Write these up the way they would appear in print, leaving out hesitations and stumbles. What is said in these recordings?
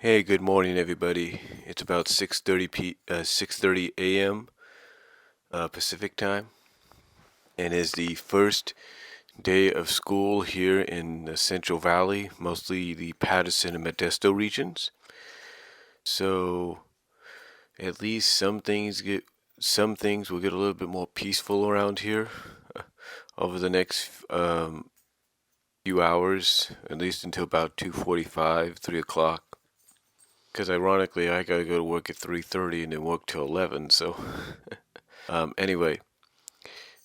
Hey, good morning, everybody. It's about 6:30 a.m. Pacific time, and is the first day of school here in the Central Valley, mostly the Patterson and Modesto regions. So at least some things will get a little bit more peaceful around here over the next few hours, at least until about 2:45, 3 o'clock. Because ironically, I gotta go to work at 3:30 and then work till 11. So, anyway,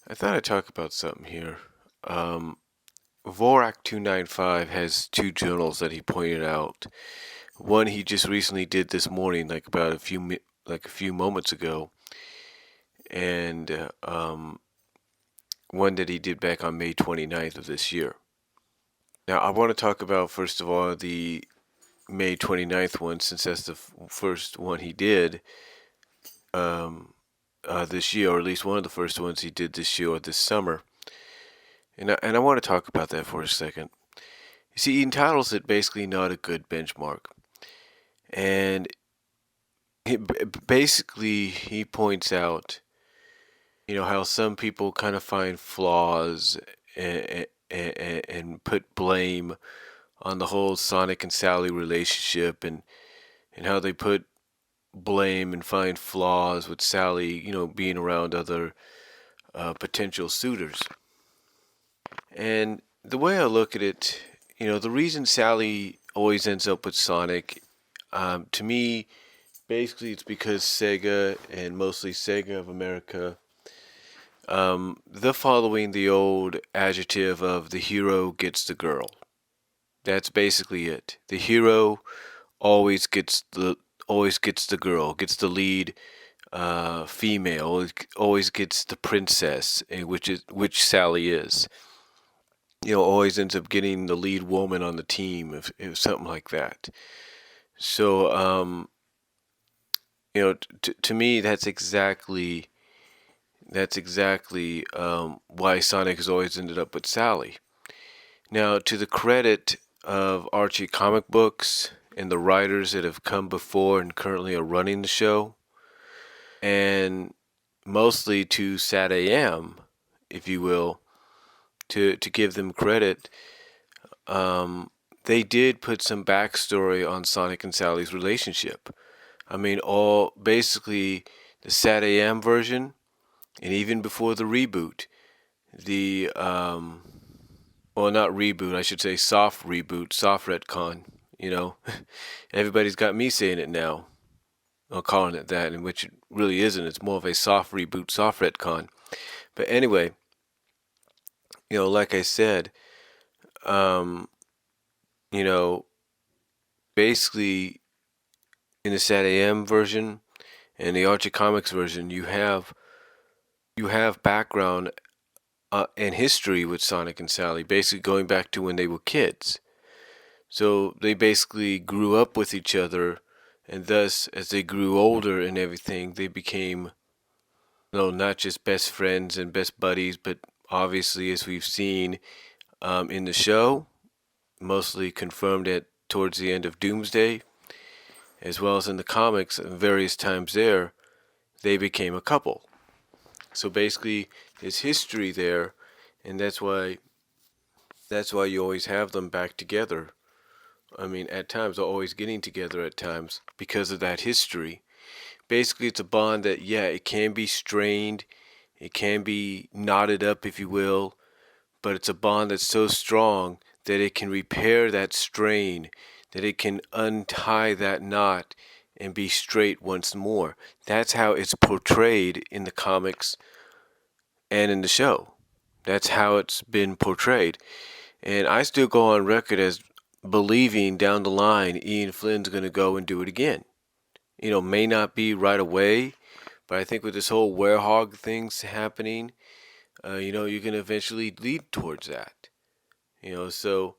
I thought I'd talk about something here. Vorahk295 has two journals that he pointed out. One he just recently did this morning, like about a few moments ago, and one that he did back on May 29th of this year. Now, I want to talk about first of all the May 29th one, since that's the first one he did this year, or at least one of the first ones he did this year or this summer. And I want to talk about that for a second. You see, he entitles it basically not a good benchmark. And basically, he points out, how some people kind of find flaws and put blame on the whole Sonic and Sally relationship, and how they put blame and find flaws with Sally, being around other potential suitors. And the way I look at it, the reason Sally always ends up with Sonic, to me, basically it's because Sega, and mostly Sega of America, they're following the old adjective of the hero gets the girl. That's basically it. The hero always gets the girl, gets the lead female, always gets the princess, which Sally is. Always ends up getting the lead woman on the team, if something like that. So, to me, that's exactly why Sonic has always ended up with Sally. Now, to the credit of Archie comic books and the writers that have come before and currently are running the show, and mostly to Sat AM, if you will, to give them credit, they did put some backstory on Sonic and Sally's relationship. I mean, basically the Sat AM version, and even before the reboot, the well, not reboot, I should say soft reboot, soft retcon. Everybody's got me saying it now, or calling it that, in which it really isn't. It's more of a soft reboot, soft retcon. But anyway, like I said, basically in the Sat AM version and the Archie Comics version, you have background and history with Sonic and Sally, basically going back to when they were kids. So they basically grew up with each other, and thus, as they grew older and everything, they became, not just best friends and best buddies, but obviously, as we've seen in the show, mostly confirmed towards the end of Doomsday, as well as in the comics, at various times there, they became a couple. So basically, there's history there, and that's why you always have them back together. I mean, at times, they're always getting together at times because of that history. Basically, it's a bond that, it can be strained, it can be knotted up, if you will, but it's a bond that's so strong that it can repair that strain, that it can untie that knot and be straight once more. That's how it's portrayed in the comics and in the show. That's how it's been portrayed. And I still go on record as believing down the line Ian Flynn's going to go and do it again. May not be right away, but I think with this whole werehog things happening, you can eventually lead towards that. So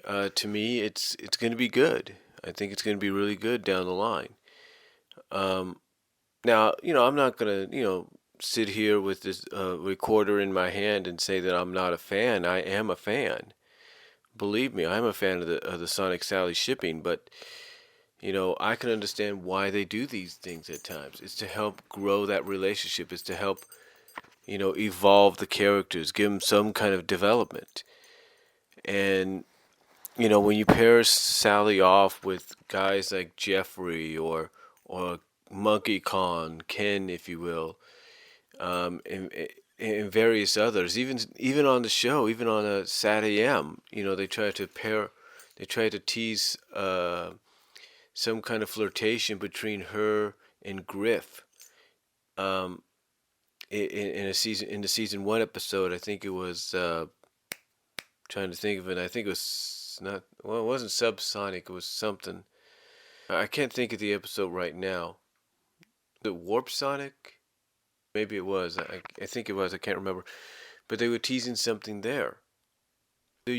to me, it's going to be good. I think it's going to be really good down the line. Now, I'm not going to, sit here with this recorder in my hand and say that I'm not a fan. I am a fan. Believe me, I'm a fan of the Sonic Sally shipping, but I can understand why they do these things at times. It's to help grow that relationship. It's to help, evolve the characters, give them some kind of development. And, when you pair Sally off with guys like Jeffrey or Monkey Kong, Ken, if you will, and various others, even on the show, even on a Sat AM, they try to tease some kind of flirtation between her and Griff. Um, in the season one episode, I think it was trying to think of it. I think it was not. Well, it wasn't subsonic. It was something. I can't think of the episode right now. The Warp Sonic? Maybe it was. I think it was. I can't remember. But they were teasing something there. So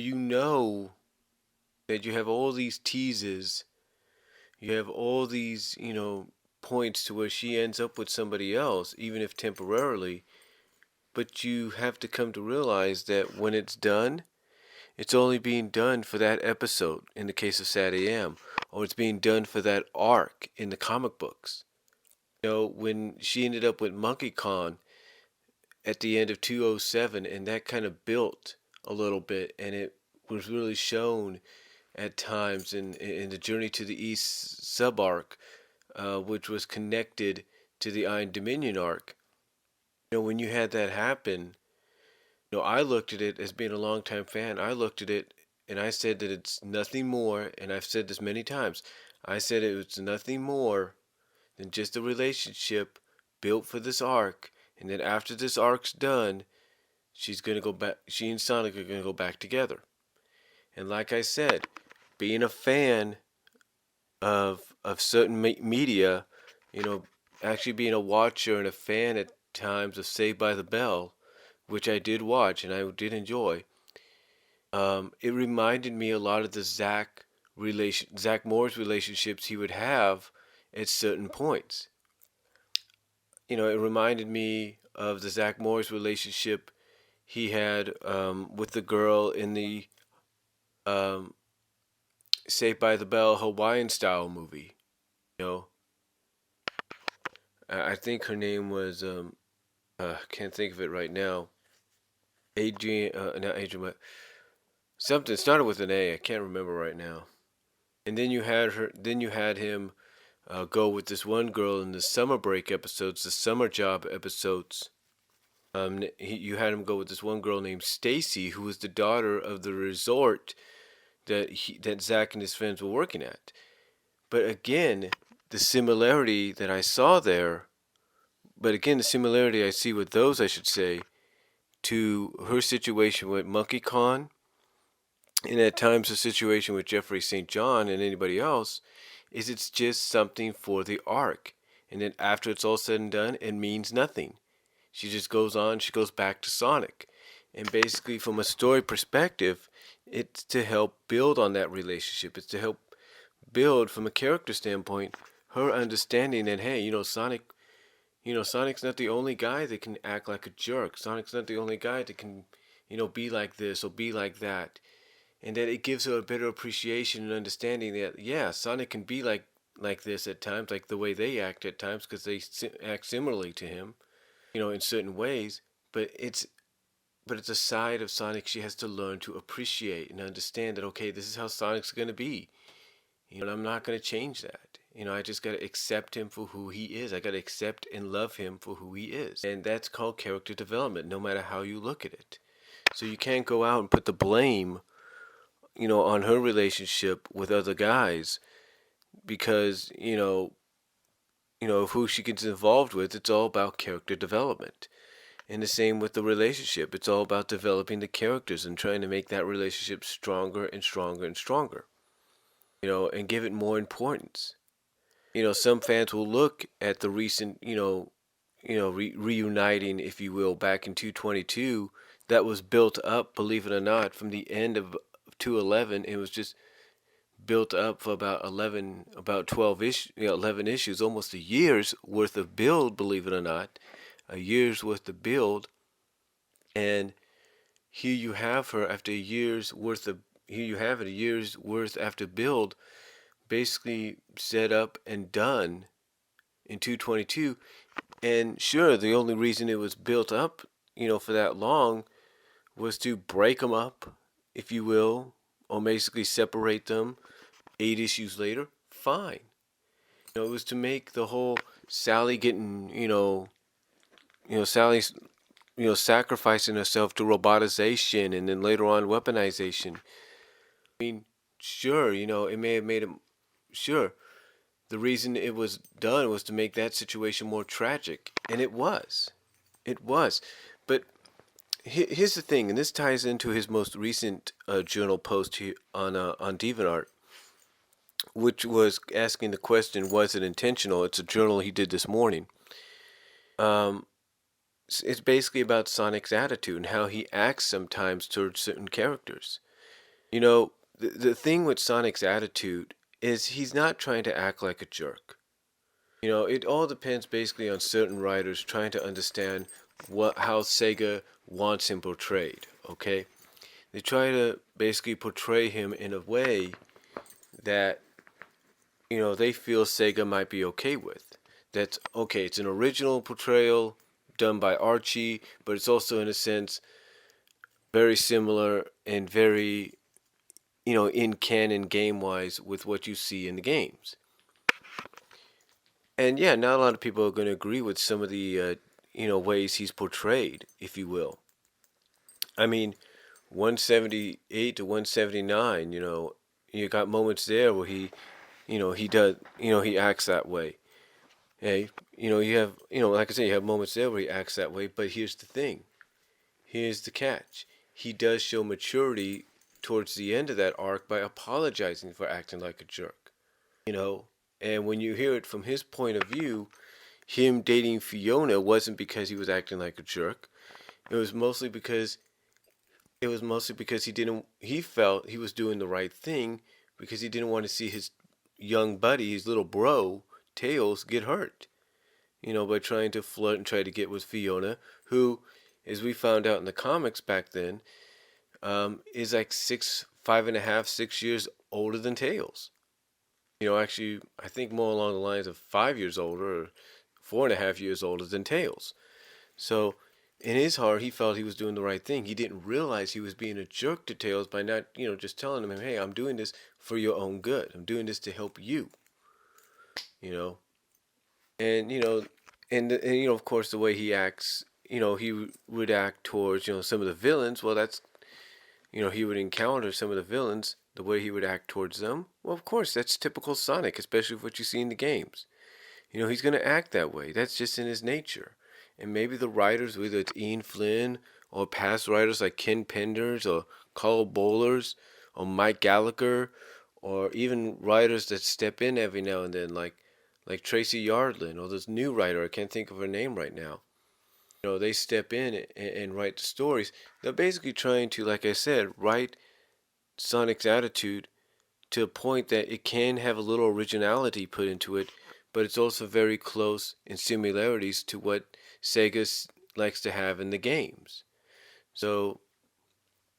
that you have all these teases. You have all these, points to where she ends up with somebody else, even if temporarily. But you have to come to realize that when it's done, it's only being done for that episode in the case of Sad AM, or it's being done for that arc in the comic books. When she ended up with Monkey Kong at the end of 207, and that kind of built a little bit, and it was really shown at times in the Journey to the East sub arc, which was connected to the Iron Dominion arc. When you had that happen, I looked at it as being a longtime fan. I looked at it and I said that it's nothing more, and I've said this many times. I said it was nothing more than just a relationship built for this arc, and then after this arc's done, she's gonna go back. She and Sonic are gonna go back together. And like I said, being a fan of certain media, actually being a watcher and a fan at times of Saved by the Bell, which I did watch and I did enjoy. It reminded me a lot of the Zach Morris relationships he would have at certain points. It reminded me of the Zach Morris relationship he had with the girl in the um, Saved by the Bell Hawaiian style movie. You know, I think her name was can't think of it right now. Adrian, not Adrian, but something started with an A. I can't remember right now. And then you had her. Then you had him go with this one girl in the summer break episodes, the summer job episodes. You had him go with this one girl named Stacy, who was the daughter of the resort that Zach and his friends were working at. But again, the similarity that I saw there. But again, the similarity I see with those, I should say, to her situation with Monkey Kong, and at times the situation with Jeffrey St. John and anybody else, is it's just something for the arc. And then after it's all said and done, it means nothing. She just goes on, she goes back to Sonic. And basically, from a story perspective, it's to help build on that relationship. It's to help build, from a character standpoint, her understanding that, hey, Sonic's not the only guy that can act like a jerk. Sonic's not the only guy that can, be like this or be like that. And that it gives her a better appreciation and understanding that, yeah, Sonic can be like this at times, like the way they act at times, because they act similarly to him, in certain ways. But it's a side of Sonic she has to learn to appreciate and understand that, okay, this is how Sonic's going to be. And I'm not going to change that. I just got to accept him for who he is. I got to accept and love him for who he is. And that's called character development, no matter how you look at it. So you can't go out and put the blame, on her relationship with other guys because, of who she gets involved with. It's all about character development. And the same with the relationship. It's all about developing the characters and trying to make that relationship stronger and stronger and stronger, and give it more importance. Some fans will look at the recent, reuniting, if you will, back in 222 that was built up, believe it or not, from the end of 211. It was just built up for about 12 11 issues, almost a year's worth of build, believe it or not, a year's worth of build. And here you have her after a year's worth of, here you have it, a year's worth after build, basically set up and done in 222. And sure, the only reason it was built up, for that long was to break them up, if you will, or basically separate them 8 issues later. Fine. It was to make the whole Sally getting, Sally's, sacrificing herself to robotization and then later on weaponization. I mean, sure, it may have made him, sure, the reason it was done was to make that situation more tragic. And it was. It was. But here's the thing, and this ties into his most recent journal post on DeviantArt, which was asking the question, was it intentional? It's a journal he did this morning. It's basically about Sonic's attitude and how he acts sometimes towards certain characters. The thing with Sonic's attitude is he's not trying to act like a jerk. It all depends basically on certain writers trying to understand how Sega wants him portrayed, okay? They try to basically portray him in a way that, they feel Sega might be okay with. That's, okay, it's an original portrayal done by Archie, but it's also, in a sense, very similar and very, in canon game-wise with what you see in the games. And yeah, not a lot of people are going to agree with some of the, ways he's portrayed, if you will. I mean, 178 to 179, you got moments there where he does, he acts that way. Hey, you have, like I said, you have moments there where he acts that way, but here's the thing. Here's the catch. He does show maturity towards the end of that arc by apologizing for acting like a jerk. And when you hear it from his point of view, him dating Fiona wasn't because he was acting like a jerk. It was mostly because he felt he was doing the right thing because he didn't want to see his young buddy, his little bro, Tails, get hurt. By trying to flirt and try to get with Fiona, who, as we found out in the comics back then, is like 5.5, 6 years older than Tails. Actually, I think more along the lines of 5 years older, or 4.5 years older than Tails. So, in his heart, he felt he was doing the right thing. He didn't realize he was being a jerk to Tails by not, just telling him, hey, I'm doing this for your own good. I'm doing this to help you. And, of course, the way he acts, he would act towards, some of the villains. Well, that's, he would encounter some of the villains, the way he would act towards them. Well, of course, that's typical Sonic, especially what you see in the games. He's going to act that way. That's just in his nature. And maybe the writers, whether it's Ian Flynn or past writers like Ken Penders or Carl Bowlers or Mike Gallagher, or even writers that step in every now and then, like Tracy Yardlin or this new writer, I can't think of her name right now. They step in and write the stories. They're basically trying to, like I said, write Sonic's attitude to a point that it can have a little originality put into it, but it's also very close in similarities to what Sega likes to have in the games. So,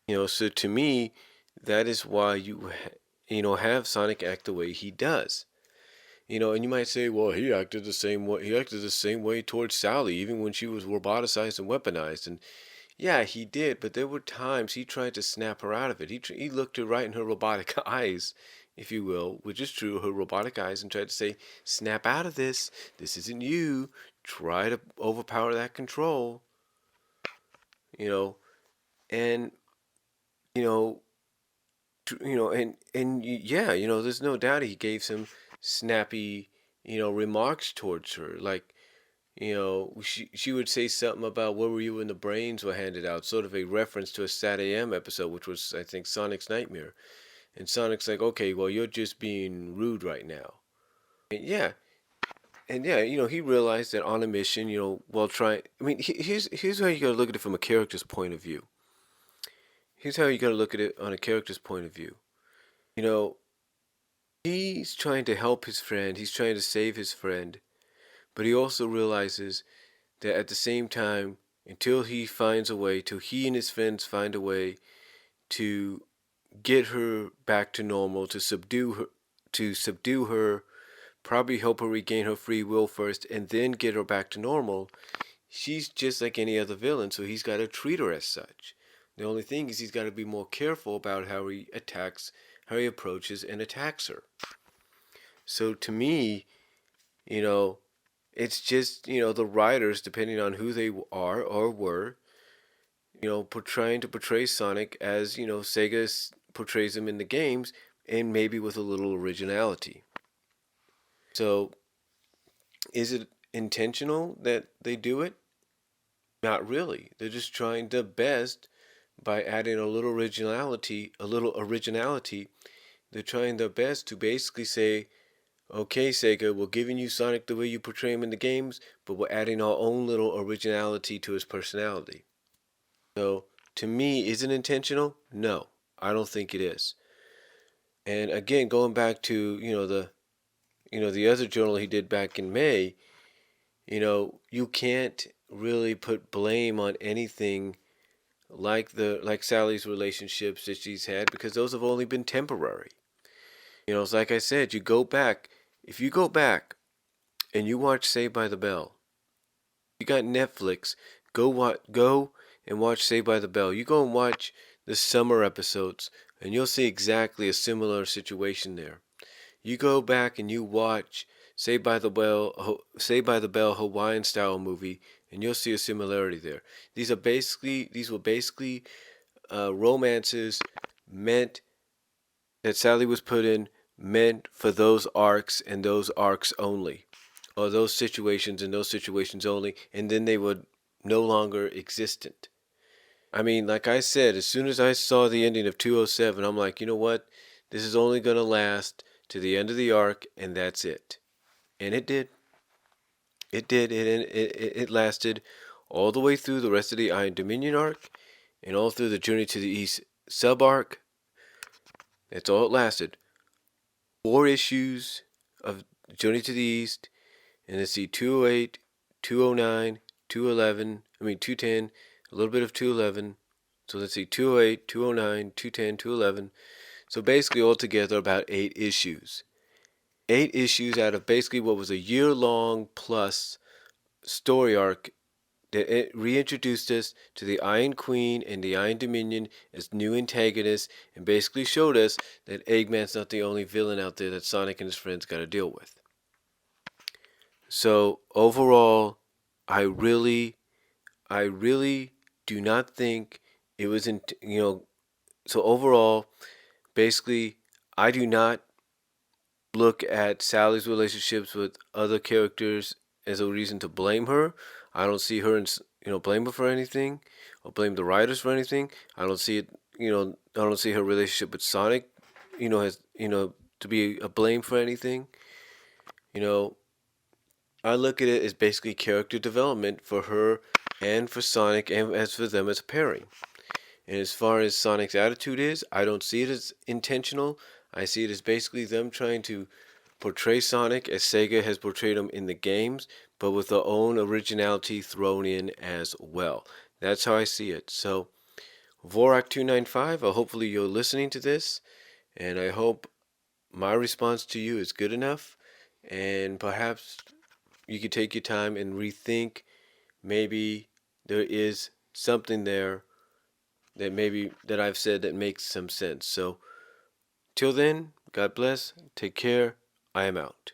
so to me, that is why you have Sonic act the way he does. And you might say, well, he acted the same way. He acted the same way towards Sally, even when she was roboticized and weaponized. And yeah, he did, but there were times he tried to snap her out of it. He looked her right in her robotic eyes, if you will, which is true, her robotic eyes, and tried to say, snap out of this. This isn't you. Try to overpower that control. And, yeah, there's no doubt he gave some snappy, remarks towards her. Like, she would say something about where were you when the brains were handed out, sort of a reference to a Sat AM episode, which was, I think, Sonic's Nightmare. And Sonic's like, okay, well, you're just being rude right now. And yeah, he realized that on a mission, while trying, I mean, here's how you gotta look at it from a character's point of view. Here's how you gotta look at it on a character's point of view. He's trying to help his friend, he's trying to save his friend, but he also realizes that at the same time, until he and his friends find a way to get her back to normal, to subdue her, to subdue her, probably help her regain her free will first, and then get her back to normal. She's just like any other villain, so he's got to treat her as such. The only thing is he's got to be more careful about how he approaches and attacks her. So to me, it's just, the writers, depending on who they are or were, trying to portray Sonic as, Sega portrays him in the games, and maybe with a little originality. So, is it intentional that they do it? Not really. They're just trying their best by adding a little originality. They're trying their best to basically say, okay, Sega, we're giving you Sonic the way you portray him in the games, but we're adding our own little originality to his personality. So, to me, is it intentional? No, I don't think it is. And again, going back to, the other journal he did back in May, you can't really put blame on anything like Sally's relationships that she's had, because those have only been temporary. It's like I said, if you go back and you watch Saved by the Bell, you got Netflix, go and watch Saved by the Bell. You go and watch the summer episodes, and you'll see exactly a similar situation there. You go back and you watch Saved by the Bell Hawaiian style movie, and you'll see a similarity there. These were basically romances meant that Sally was put in, meant for those arcs and those arcs only, or those situations and those situations only, and then they were no longer existent. I mean, like I said, as soon as I saw the ending of 207, I'm like, you know what? This is only going to last to the end of the arc, and that's it. And it did. It did. It lasted all the way through the rest of the Iron Dominion arc, and all through the Journey to the East sub arc. That's all it lasted. 4 issues of Journey to the East, and let's see, 208, 209, 211, 210, a little bit of 211. So let's see, 208, 209, 210, 211. So basically altogether about 8 issues. 8 issues out of basically what was a year-long plus story arc that it reintroduced us to the Iron Queen and the Iron Dominion as new antagonists, and basically showed us that Eggman's not the only villain out there that Sonic and his friends got to deal with. So overall, I really do not think it was so overall, basically, I do not look at Sally's relationships with other characters as a reason to blame her. I don't see her blame her for anything, or blame the writers for anything. I don't see it, I don't see her relationship with Sonic, as to be a blame for anything. I look at it as basically character development for her and for Sonic, and as for them as a pairing. And as far as Sonic's attitude is, I don't see it as intentional. I see it as basically them trying to portray Sonic as Sega has portrayed him in the games, but with their own originality thrown in as well. That's how I see it. So, Vorahk295, hopefully you're listening to this, and I hope my response to you is good enough, and perhaps you could take your time and rethink. Maybe there is something there that I've said that makes some sense. So, till then, God bless, take care, I am out.